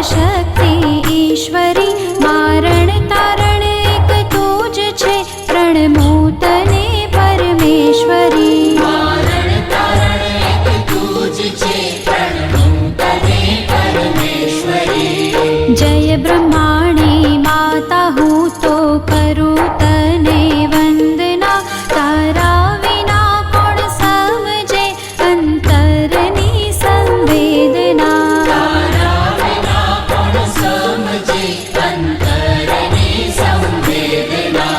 શક્તિ ઈશ્વરી મારણ તારણ એક તું જ છે પ્રણમો તને પરમેશ્વરી મારણ તારણ એક તું જ છે પ્રણમો તને પરમેશ્વરી જય બ્રહ્માણી માતા હું તો કરું તને વંદના તારા વિના કોણ સમજે અંતરની સંવેદના તારા વિના કોણ સમજે અંતરની સંવેદના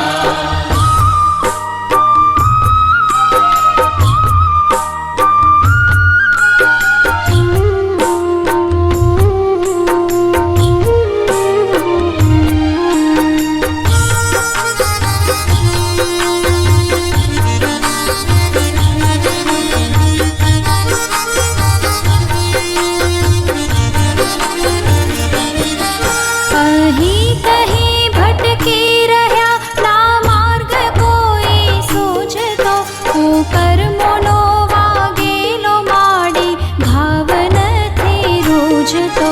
અહીં કहीं ભટકી રહ્યા ના માર્ગ કોઈ સૂઝતો હું કર્મોનો વાગેલો માડી ભાવ નથી રૂઝતો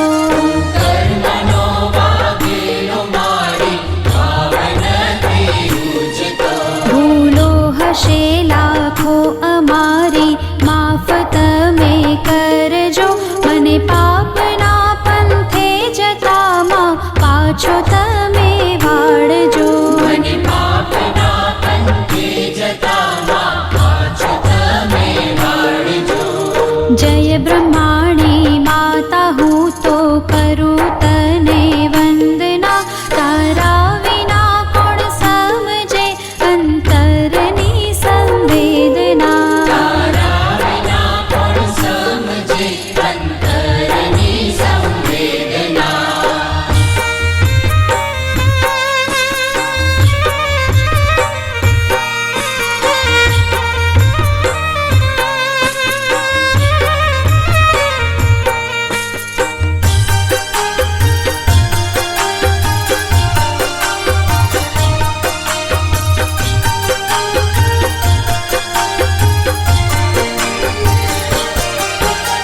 કર્મનો વાગેલો મારી ભાવ નથી રૂઝતો ભૂલો હશે લાખો અમારી માફ તમે કરજો મને પાપના પંથે જતામાં પાછો તમે વાળજો મને પાપના પંથે જતામાં પાછો તમે વાળજો જય બ્રહ્માણી માતા હું તો કરું તને વંદના તારા વિના કોણ સમજે અંતરની સંવેદના તારા વિના કોણ સમજે અંતરની સંવેદના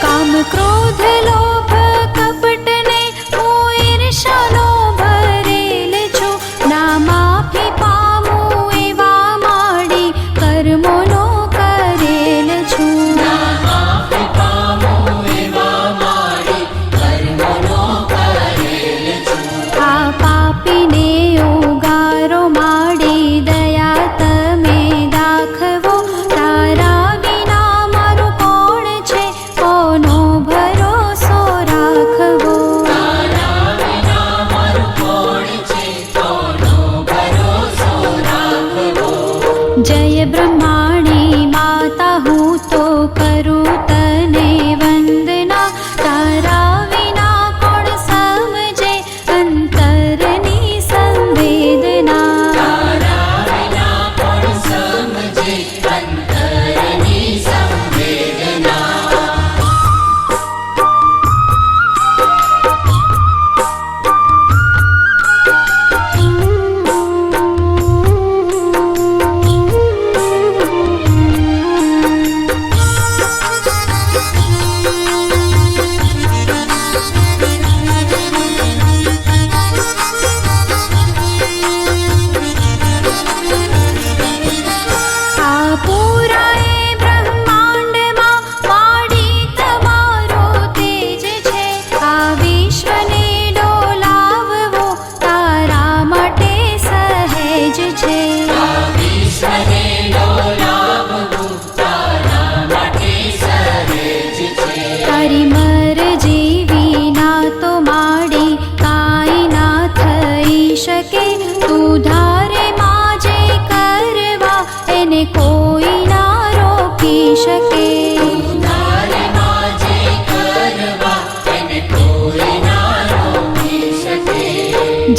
કામ ક્રોધ લોભ કપટને હું ઈર્ષાનો ભરેલ છું ના માફી પામું એવા માડી કર્મોનો કરેલ છું ના માફી પામો એવા મારી કર્મોનો કરેલ છું આ પાપીને ઉગારો માડી દયા તમે દાખવો તારા વિના મારું કોણ છે કોનો ભરોસો રાખવો તારા વિના મારું કોણ છે કોનો ભરોસો રાખવો જય બ્રહ્માણી માતા હું તો કરું તને વંદના તારા વિના કોણ સમજે અંતરની સંવેદના તારા વિના કોણ સમજે અંતરની સંવેદના આ પૂરાએ બ્રહ્માંડમાં માડી તમારો તેજ છે આ વિશ્વને ડોલાવવો તારા માટે સહેજ છે આ વિશ્વને ડોલાવવું તારા માટે સહેજ છે તારી મરજી વિના તો માડી કાંઈ ના થઈ શકે તું ધારે માં જે કરવા એને કોઈ ના રોકી શકે તારે માં જે કરવા એને કોઈ ના રોકી શકે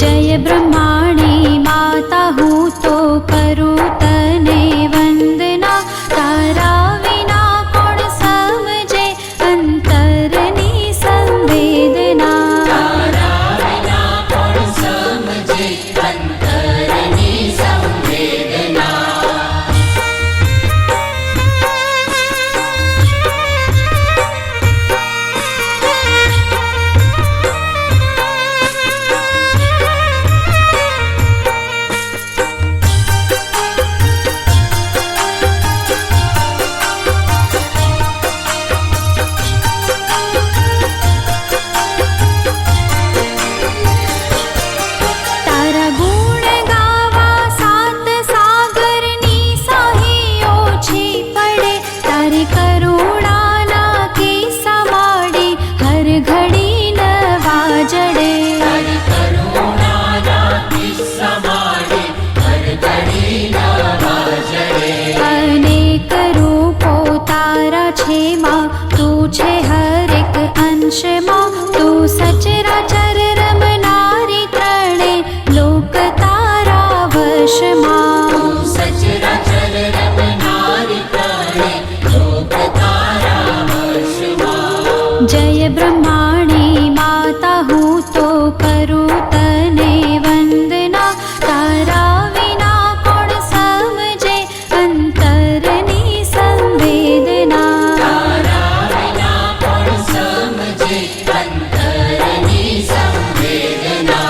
જય બ્રહ્માણી માતા હું તો કરું તને વંદના તારા વિના કોણ સમજે અંતરની સંવેદના તારા વિના કોણ સમજે અંતરની સંવેદના जय ब्रह्माणी माता हूँ तो करूँ तने वंदना तारा विना कोण समझे अंतरनी संवेदना तारा विना कोण समझे अंतरनी संवेदना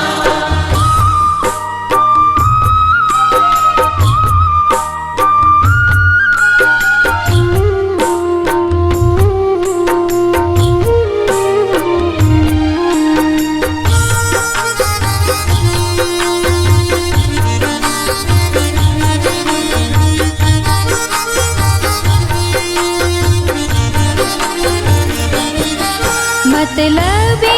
मतलबी